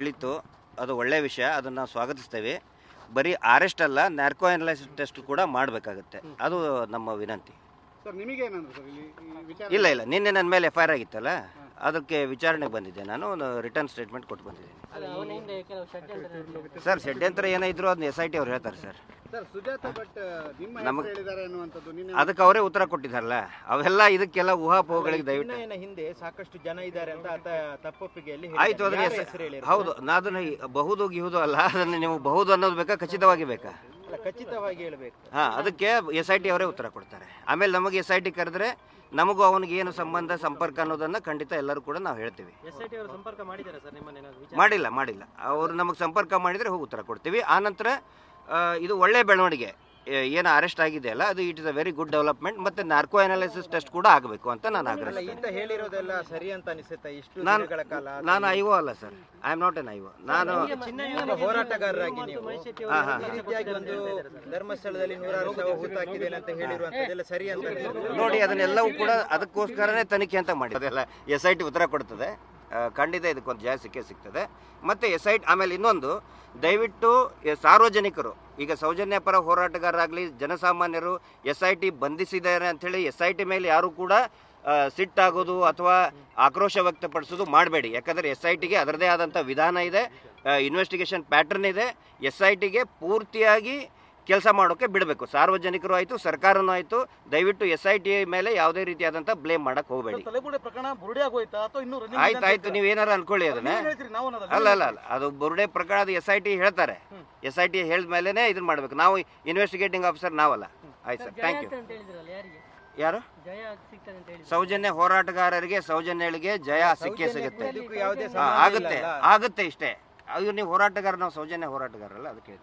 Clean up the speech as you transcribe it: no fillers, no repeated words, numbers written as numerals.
ಹೇಳಿತ್ತು ಅದು ಒಳ್ಳೆಯ ವಿಷಯ, ಅದನ್ನು ನಾವು ಸ್ವಾಗತಿಸ್ತೇವೆ. ಬರೀ ಅರೆಸ್ಟ್ ಅಲ್ಲ, ನ್ಯಾರ್ಕೋ ಅನಲೈಸಿಸ್ ಟೆಸ್ಟ್ ಕೂಡ ಮಾಡಬೇಕಾಗುತ್ತೆ, ಅದು ನಮ್ಮ ವಿನಂತಿ. ಇಲ್ಲ ಇಲ್ಲ, ನಿನ್ನೆ ನನ್ನ ಮೇಲೆ FIR ಆಗಿತ್ತಲ್ಲ, ಅದಕ್ಕೆ ವಿಚಾರಣೆಗೆ ಬಂದಿದ್ದೆ. ನಾನು ರಿಟರ್ನ್ ಸ್ಟೇಟ್ಮೆಂಟ್ ಕೊಟ್ಟು ಬಂದಿದ್ದೀನಿ ಸರ್. ಷಡ್ಯಂತ್ರ ಏನೇ ಇದ್ರು ಅದನ್ನ SIT ಅವ್ರು ಹೇಳ್ತಾರೆ ಸರ್. ನಮಗೆ ಅದಕ್ಕೆ ಅವರೇ ಉತ್ತರ ಕೊಟ್ಟಿದ್ದಾರಲ್ಲ, ಅವೆಲ್ಲ ಇದಕ್ಕೆಲ್ಲ ಊಹಾಪೋಹಗಳಿಗೆ ದಯವಿಟ್ಟು. ಹಿಂದೆ ಸಾಕಷ್ಟು ಜನ ಇದ್ದಾರೆ ಅಂತ ತಪ್ಪೊಪ್ಪಿಗೆಯಲ್ಲಿ ಆಯ್ತು, ಅದನ್ನ ಹೌದು, ಅದನ್ನ ಬಹುದು ಗಿಹುದು ಅಲ್ಲ, ಅದನ್ನ ನೀವು ಬಹುದು ಅನ್ನೋದು ಬೇಕಾ, ಖಚಿತವಾಗಿ ಬೇಕಾ? ಖಚಿತವಾಗಿ ಹೇಳಬೇಕು. ಅದಕ್ಕೆ SIT ಅವರೇ ಉತ್ತರ ಕೊಡ್ತಾರೆ. ಆಮೇಲೆ ನಮಗೆ SIT ಕರೆದ್ರೆ ನಮಗೂ ಅವನಿಗೆ ಏನು ಸಂಬಂಧ ಸಂಪರ್ಕ ಅನ್ನೋದನ್ನ ಖಂಡಿತ ಎಲ್ಲರೂ ಕೂಡ ನಾವು ಹೇಳ್ತೀವಿ. ಮಾಡಿಲ್ಲ, ಅವರು ನಮಗೆ ಸಂಪರ್ಕ ಮಾಡಿದ್ರೆ ಹೋಗಿ ಉತ್ತರ ಕೊಡ್ತೀವಿ. ಆನಂತರ ಇದು ಒಳ್ಳೆ ಬೆಳವಣಿಗೆ, ಏನು ಅರೆಸ್ಟ್ ಆಗಿದೆ ಅಲ್ಲ, ಅದು it is a very good development. ಮತ್ತೆ ನಾರ್ಕೋ ಅನಾಲಿಸಿಸ್ ಟೆಸ್ಟ್ ಕೂಡ ಆಗಬೇಕು ಅಂತ ನಾನು ಆಗ್ರಹಿಸ್ತೇನೆ. ಹೇಳಿರೋದೆಲ್ಲ ಸರಿ ಅಂತ ಅನಿಸುತ್ತೆ. ನಾನು IO ಅಲ್ಲ sir, I am not an IO. ನಾನು ಹೋರಾಟಗಾರರಾಗಿ ನೀವು ಈ ರೀತಿಯಾಗಿ ಒಂದು ಧರ್ಮಸ್ಥಳದಲ್ಲಿ 106 ಶವ ಹೂತಾಕಿದ್ದೇನೆ ಅಂತ ಹೇಳಿರುವಂತದ್ದೆಲ್ಲ ಸರಿ ಅಂತ ನೋಡಿ, ಅದನ್ನೆಲ್ಲವೂ ಕೂಡ ಅದಕ್ಕೋಸ್ಕರನೇ ತನಿಖೆ ಅಂತ ಮಾಡಿದೆಲ್ಲ. SIT ಉತ್ತರ ಕೊಡ್ತದೆ, ಖಂಡಿತ ಇದಕ್ಕೊಂದು ಜಯ ಸಿಗ್ತದೆ. ಮತ್ತು SIT ಆಮೇಲೆ ಇನ್ನೊಂದು, ದಯವಿಟ್ಟು ಸಾರ್ವಜನಿಕರು, ಈಗ ಸೌಜನ್ಯ ಪರ ಹೋರಾಟಗಾರರಾಗಲಿ ಜನಸಾಮಾನ್ಯರು SIT ಬಂಧಿಸಿದ್ದಾರೆ ಅಂಥೇಳಿ SIT ಮೇಲೆ ಯಾರು ಕೂಡ ಸಿಟ್ಟಾಗೋದು ಅಥವಾ ಆಕ್ರೋಶ ವ್ಯಕ್ತಪಡಿಸೋದು ಮಾಡಬೇಡಿ. ಯಾಕಂದರೆ SITಗೆ ಅದರದೇ ಆದಂಥ ವಿಧಾನ ಇದೆ, ಇನ್ವೆಸ್ಟಿಗೇಷನ್ ಪ್ಯಾಟರ್ನ್ ಇದೆ. SITಗೆ ಪೂರ್ತಿಯಾಗಿ ಕೆಲಸ ಮಾಡೋಕ್ಕೆ ಬಿಡಬೇಕು. ಸಾರ್ವಜನಿಕರು ಆಯಿತು, ಸರ್ಕಾರನೂ ಆಯಿತು. ದಯವಿಟ್ಟು SIT ಮೇಲೆ ಯಾವುದೇ ರೀತಿಯಾದಂಥ ಬ್ಲೇಮ್ ಮಾಡಕ್ಕೆ ಹೋಗಬೇಡಿ. ಆಯ್ತು, ನೀವೇನಾರು ಅನ್ಕೊಳ್ಳಿ ಅದನ್ನ. ಅಲ್ಲ, ಅದು ಬುರುಡೆ ಪ್ರಕರಣ, ಅದು SIT ಹೇಳ್ತಾರೆ. SIT ಹೇಳಿದ ಮೇಲೇ ಇದನ್ನ ಮಾಡಬೇಕು. ನಾವು ಇನ್ವೆಸ್ಟಿಗೇಟಿಂಗ್ ಆಫೀಸರ್ ನಾವಲ್ಲ. ಆಯ್ತು ಸರ್, ಥ್ಯಾಂಕ್ ಯು. ಯಾರು? ಸೌಜನ್ಯ ಹೋರಾಟಗಾರರಿಗೆ, ಸೌಜನ್ಯಗಳಿಗೆ ಜಯ ಸಿಕ್ಕೇ ಸಿಗುತ್ತೆ. ಆಗುತ್ತೆ ಇಷ್ಟೇ. ಅಯ್ಯೋ, ನೀವು ಹೋರಾಟಗಾರ, ನಾವು ಸೌಜನ್ಯ ಹೋರಾಟಗಾರಲ್ಲ, ಅದಕ್ಕೆ